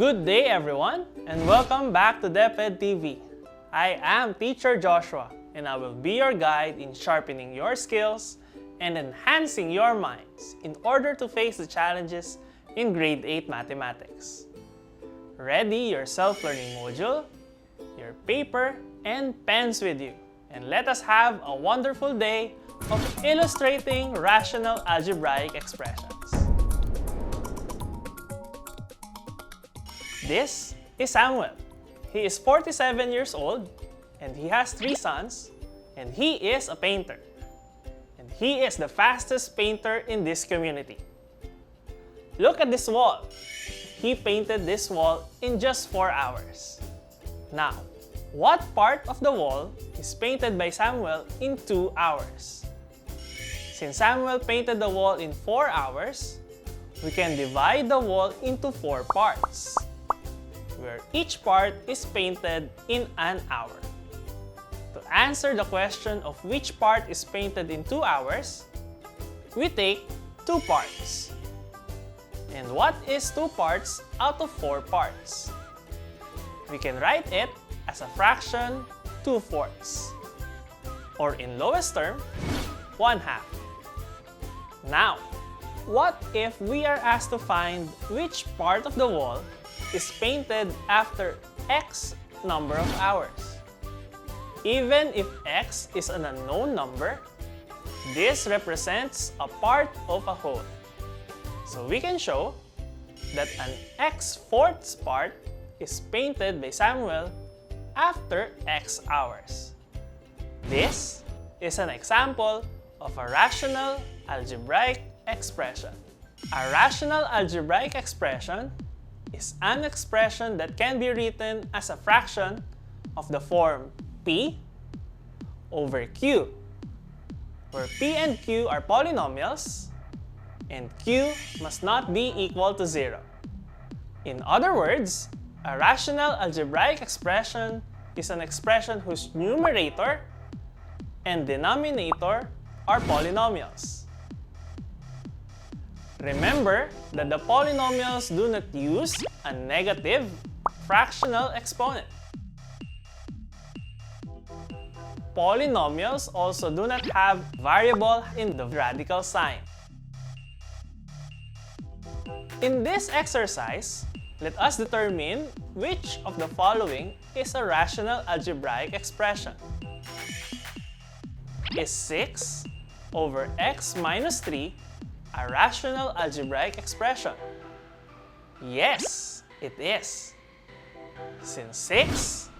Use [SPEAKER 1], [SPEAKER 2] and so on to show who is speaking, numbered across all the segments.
[SPEAKER 1] Good day everyone, and welcome back to DepEd TV. I am Teacher Joshua, and I will be your guide in sharpening your skills and enhancing your minds in order to face the challenges in Grade 8 Mathematics. Ready your self-learning module, your paper, and pens with you, and let us have a wonderful day of illustrating rational algebraic expressions. This is Samuel. He is 47 years old, and he has 3 sons, and he is a painter. And he is the fastest painter in this community. Look at this wall. He painted this wall in just 4 hours. Now, what part of the wall is painted by Samuel in 2 hours? Since Samuel painted the wall in 4 hours, we can divide the wall into 4 parts, where each part is painted in an hour. To answer the question of which part is painted in 2 hours, we take 2 parts. And what is 2 parts out of 4 parts? We can write it as a fraction 2/4, or in lowest term, 1/2. Now, what if we are asked to find which part of the wall is painted after X number of hours? Even if X is an unknown number, this represents a part of a whole. So we can show that an X4 part is painted by Samuel after X hours. This is an example of a rational algebraic expression. A rational algebraic expression is an expression that can be written as a fraction of the form P over Q, where P and Q are polynomials, and Q must not be equal to 0. In other words, a rational algebraic expression is an expression whose numerator and denominator are polynomials. Remember that the polynomials do not use a negative fractional exponent. Polynomials also do not have variable in the radical sign. In this exercise, let us determine which of the following is a rational algebraic expression. Is 6 over x minus 3 a rational algebraic expression? Yes, it is. Since 6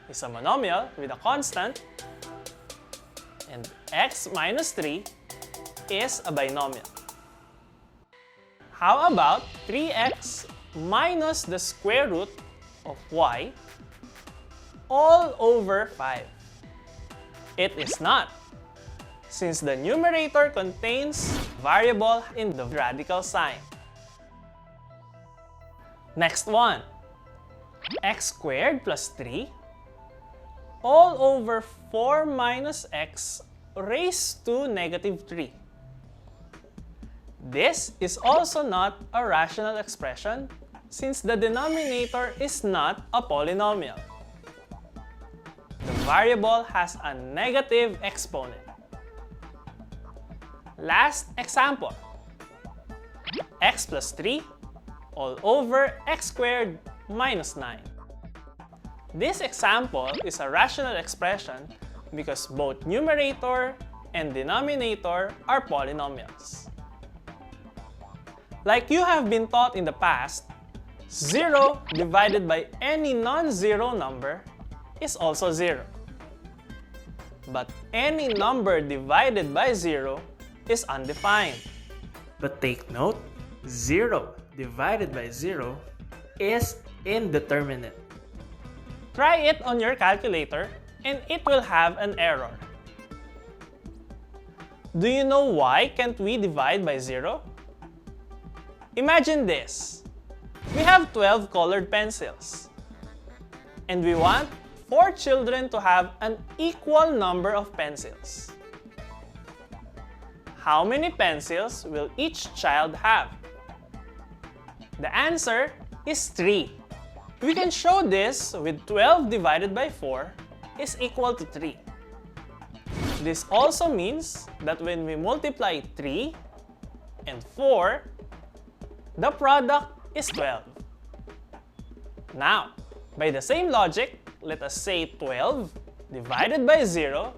[SPEAKER 1] is a monomial with a constant, and x minus 3 is a binomial. How about 3x minus the square root of y all over 5? It is not, since the numerator contains variable in the radical sign. Next one, x squared plus 3 all over 4 minus x raised to negative 3. This is also not a rational expression since the denominator is not a polynomial. The variable has a negative exponent. Last example, x plus 3 all over x squared minus 9. This example is a rational expression because both numerator and denominator are polynomials. Like you have been taught in the past, 0 divided by any non-zero number is also 0. But any number divided by 0 is undefined. But take note, 0 divided by 0 is indeterminate. Try it on your calculator and it will have an error. Do you know why can't we divide by 0? Imagine this. We have 12 colored pencils, and we want 4 children to have an equal number of pencils. How many pencils will each child have? The answer is 3. We can show this with 12 divided by 4 is equal to 3. This also means that when we multiply 3 and 4, the product is 12. Now, by the same logic, let us say 12 divided by 0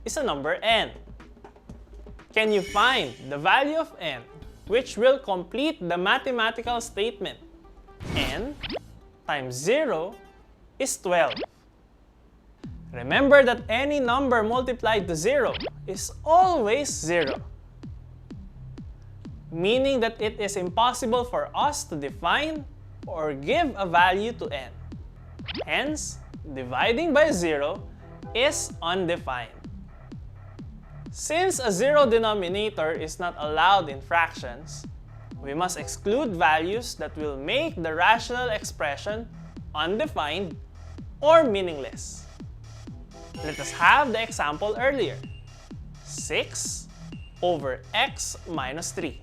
[SPEAKER 1] is a number n. Can you find the value of n which will complete the mathematical statement? N times 0 is 12. Remember that any number multiplied to 0 is always 0, meaning that it is impossible for us to define or give a value to n. Hence, dividing by 0 is undefined. Since a zero denominator is not allowed in fractions, we must exclude values that will make the rational expression undefined or meaningless. Let us have the example earlier. 6 over x minus 3.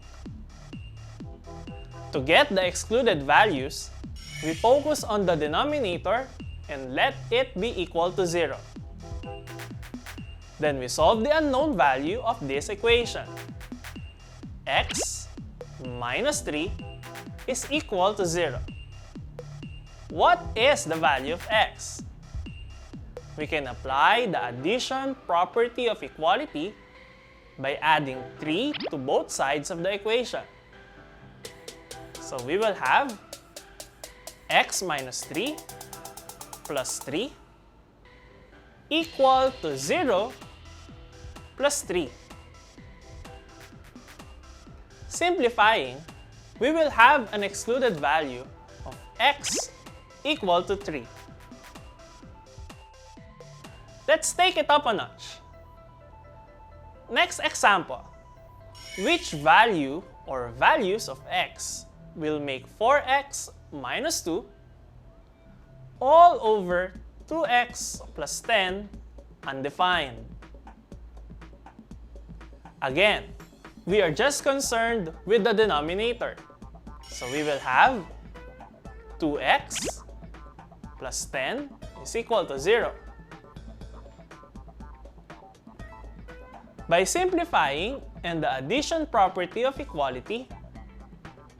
[SPEAKER 1] To get the excluded values, we focus on the denominator and let it be equal to 0. Then we solve the unknown value of this equation. X minus 3 is equal to 0. What is the value of x? We can apply the addition property of equality by adding 3 to both sides of the equation. So we will have x minus 3 plus 3 equal to 0 plus 3. Simplifying, we will have an excluded value of x equal to 3. Let's take it up a notch. Next example. Which value or values of x will make 4x minus 2 all over 2x plus 10 undefined? Again, we are just concerned with the denominator. So we will have 2x plus 10 is equal to 0. By simplifying and the addition property of equality,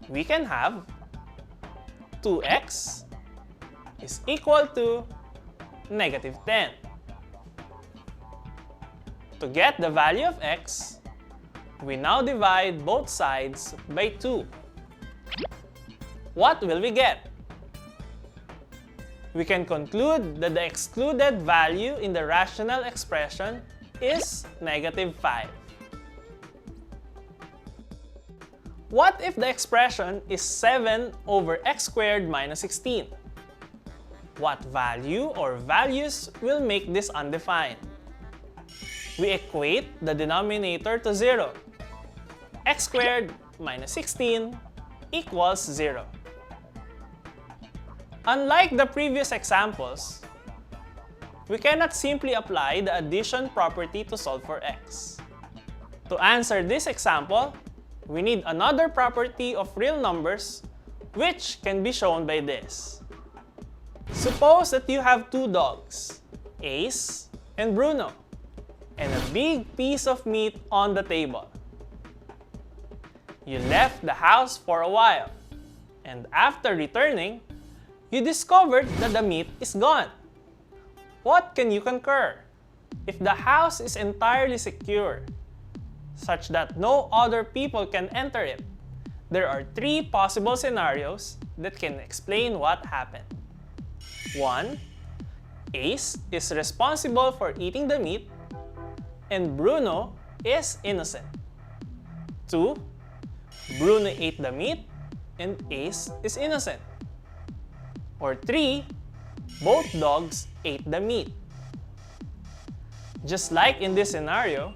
[SPEAKER 1] we can have 2x is equal to negative 10. To get the value of x, we now divide both sides by 2. What will we get? We can conclude that the excluded value in the rational expression is negative 5. What if the expression is 7 over x squared minus 16? What value or values will make this undefined? We equate the denominator to 0. X squared minus 16 equals 0. Unlike the previous examples, we cannot simply apply the addition property to solve for x. To answer this example, we need another property of real numbers, which can be shown by this. Suppose that you have two dogs, Ace and Bruno, and a big piece of meat on the table. You left the house for a while, and after returning, you discovered that the meat is gone. What can you concur? If the house is entirely secure, such that no other people can enter it, there are 3 possible scenarios that can explain what happened. 1. Ace is responsible for eating the meat, and Bruno is innocent. 2. Bruno ate the meat, and Ace is innocent. Or 3. Both dogs ate the meat. Just like in this scenario,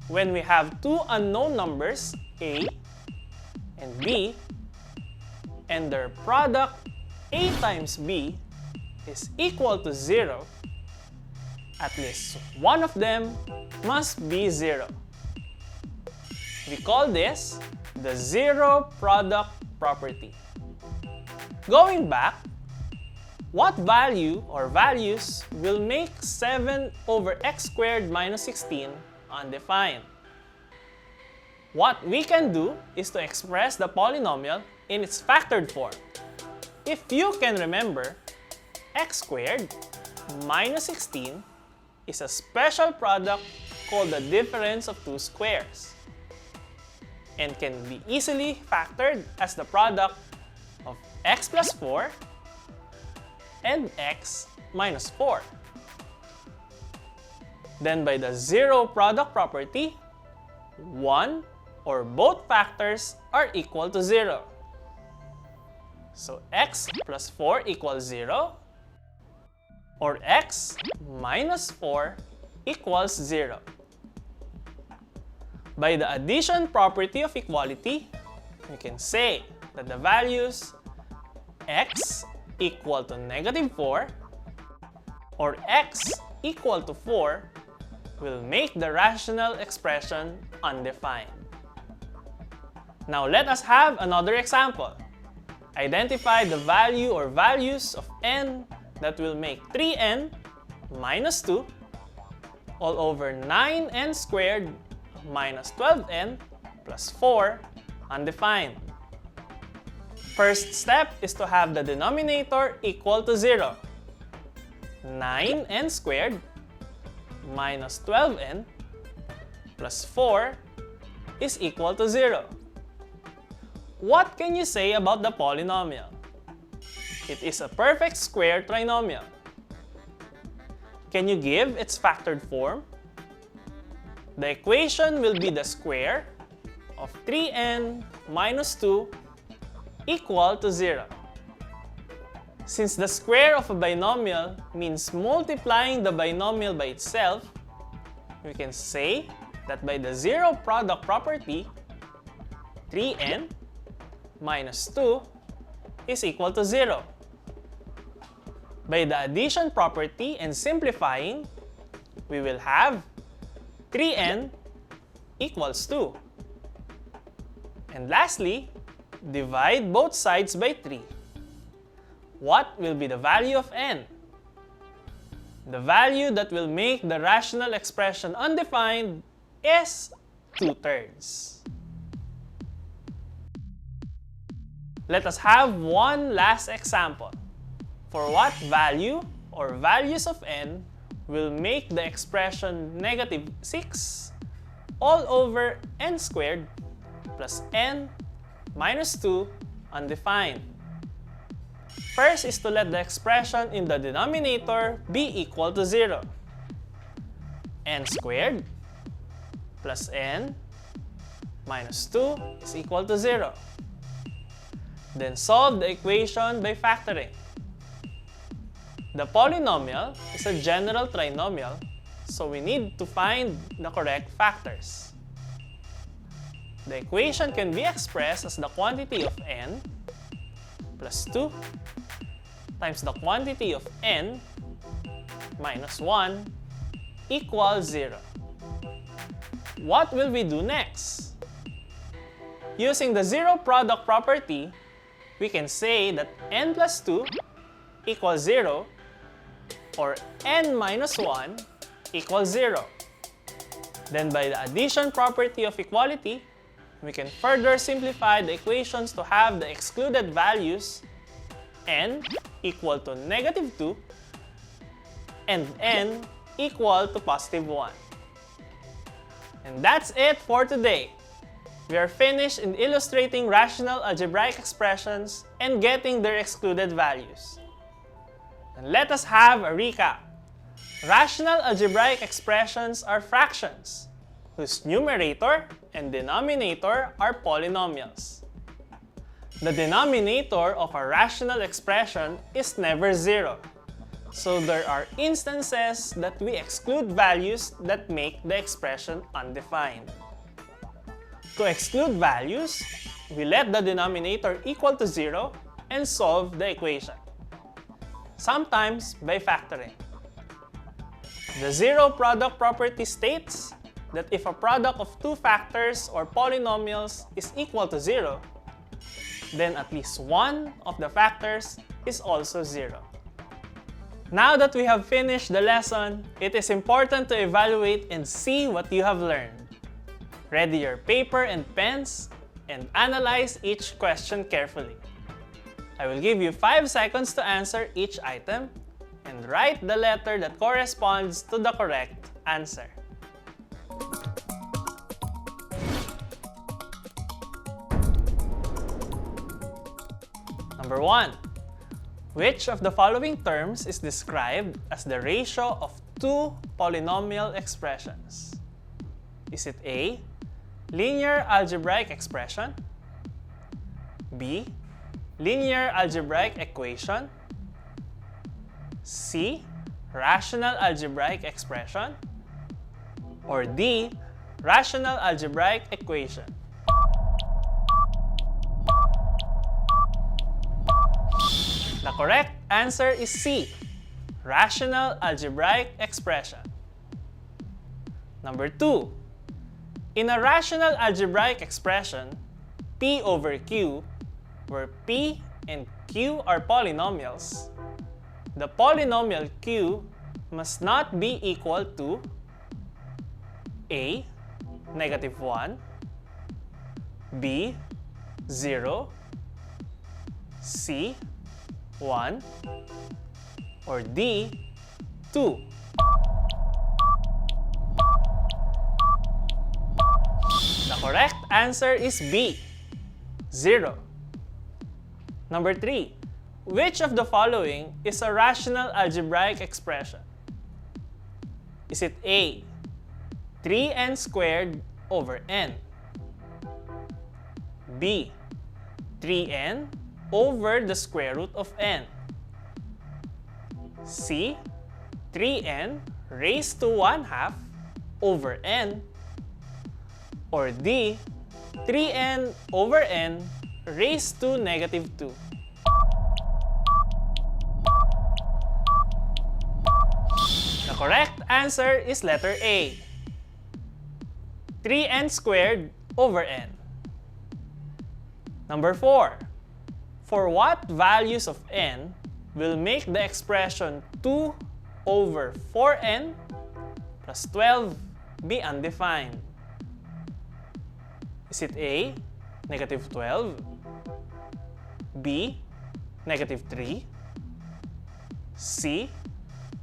[SPEAKER 1] when we have 2 unknown numbers, A and B, and their product A times B is equal to 0, at least one of them must be 0. We call this the zero product property. Going back, What value or values will make 7 over x squared minus 16 undefined? What we can do is to express the polynomial in its factored form. If you can remember, x squared minus 16 is a special product called the difference of two squares and can be easily factored as the product of x plus 4 and x minus 4. Then by the zero product property, one or both factors are equal to 0. So x plus 4 equals 0 or x minus 4 equals 0. By the addition property of equality, we can say that the values x equal to negative 4 or x equal to 4 will make the rational expression undefined. Now let us have another example. Identify the value or values of n that will make 3n minus 2 all over 9n squared minus 12n plus 4 undefined. First step is to have the denominator equal to 0. 9n squared minus 12n plus 4 is equal to 0. What can you say about the polynomial? It is a perfect square trinomial. Can you give its factored form? The equation will be the square of 3n minus 2 equal to 0. Since the square of a binomial means multiplying the binomial by itself, we can say that by the zero product property, 3n minus 2 is equal to 0. By the addition property and simplifying, we will have 3n equals 2. And lastly, divide both sides by 3. What will be the value of n? The value that will make the rational expression undefined is 2/3. Let us have one last example. For what value or values of n will make the expression negative 6 all over n squared plus n minus 2 undefined? First is to let the expression in the denominator be equal to 0. N squared plus n minus 2 is equal to 0. Then solve the equation by factoring. The polynomial is a general trinomial, so we need to find the correct factors. The equation can be expressed as the quantity of n plus 2 times the quantity of n minus 1 equals 0. What will we do next? Using the zero product property, we can say that n plus 2 equals 0 or n minus 1 equals 0. Then by the addition property of equality, we can further simplify the equations to have the excluded values n equal to negative 2 and n equal to positive 1. And that's it for today. We are finished in illustrating rational algebraic expressions and getting their excluded values. And let us have a recap. Rational algebraic expressions are fractions whose numerator and denominator are polynomials. The denominator of a rational expression is never 0. So there are instances that we exclude values that make the expression undefined. To exclude values, we let the denominator equal to 0 and solve the equation, sometimes by factoring. The zero product property states that if a product of two factors or polynomials is equal to 0, then at least one of the factors is also 0. Now that we have finished the lesson, it is important to evaluate and see what you have learned. Ready your paper and pens and analyze each question carefully. I will give you 5 seconds to answer each item and write the letter that corresponds to the correct answer. Number 1. Which of the following terms is described as the ratio of two polynomial expressions? Is it A, linear algebraic expression, B, linear algebraic equation, C, rational algebraic expression, or D, rational algebraic equation? The correct answer is C, rational algebraic expression. Number 2. In a rational algebraic expression, P over Q, where P and Q are polynomials, the polynomial Q must not be equal to A, -1, B, 0, C, 1, or D, 2. The correct answer is B, 0. Number 3. Which of the following is a rational algebraic expression? Is it A, 3n squared over n, B, 3n over the square root of n, C, 3n raised to 1/2 over n, or D, 3n over n raised to -2? The correct answer is letter A, 3n squared over n. Number 4. For what values of n will make the expression 2 over 4n plus 12 be undefined? Is it A, -12, B, -3, C,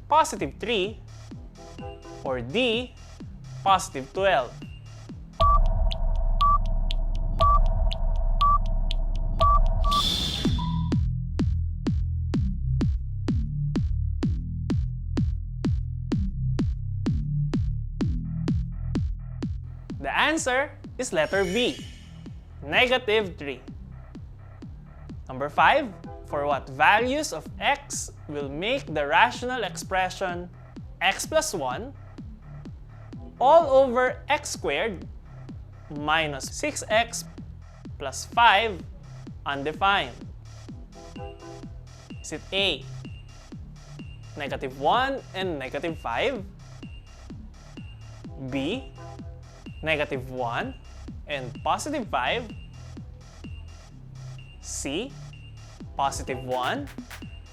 [SPEAKER 1] +3, or D, +12? The answer is letter B, -3. Number 5. For what values of x will make the rational expression x plus 1 all over x squared minus 6x plus 5 undefined? Is it A, -1 and -5, B, -1 and +5, C, +1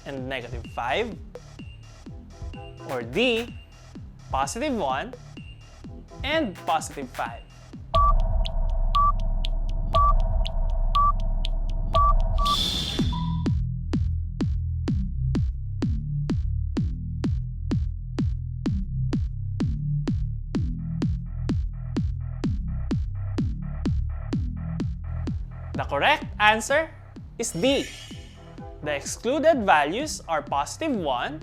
[SPEAKER 1] and -5, or D, +1 and +5? The correct answer is D. The excluded values are +1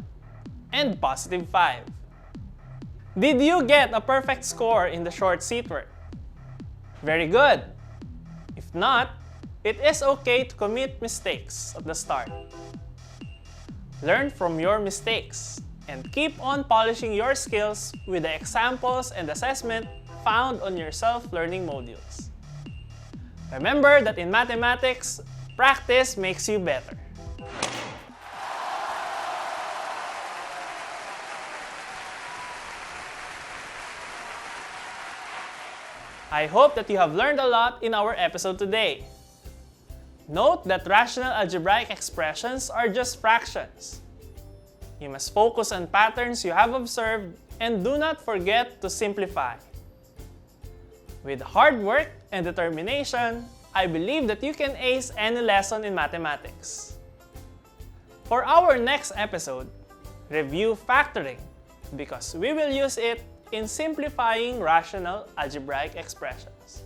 [SPEAKER 1] and +5. Did you get a perfect score in the short seat word? Very good. If not, it is okay to commit mistakes at the start. Learn from your mistakes and keep on polishing your skills with the examples and assessment found on your self-learning modules. Remember that in mathematics, practice makes you better. I hope that you have learned a lot in our episode today. Note that rational algebraic expressions are just fractions. You must focus on patterns you have observed and do not forget to simplify. With hard work and determination, I believe that you can ace any lesson in mathematics. For our next episode, review factoring, because we will use it in simplifying rational algebraic expressions.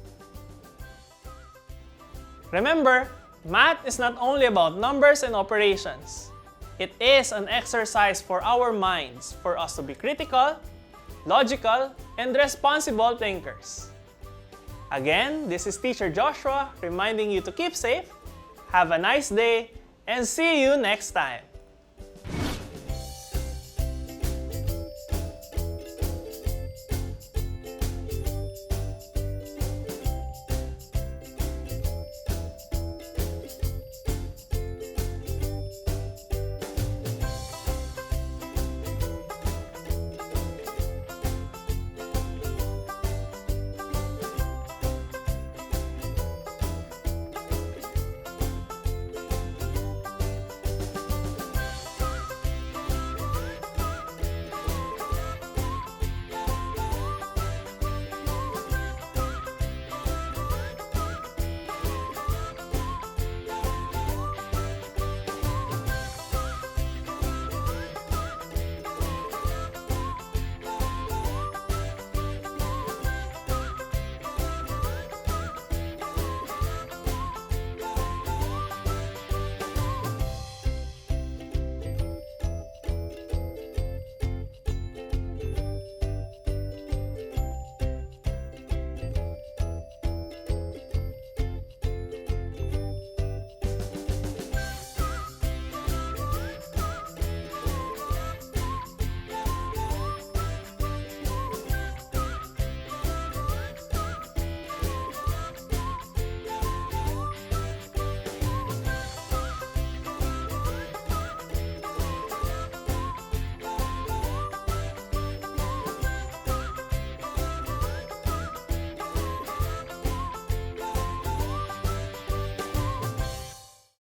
[SPEAKER 1] Remember, math is not only about numbers and operations. It is an exercise for our minds for us to be critical, logical, and responsible thinkers. Again, this is Teacher Joshua reminding you to keep safe, have a nice day, and see you next time!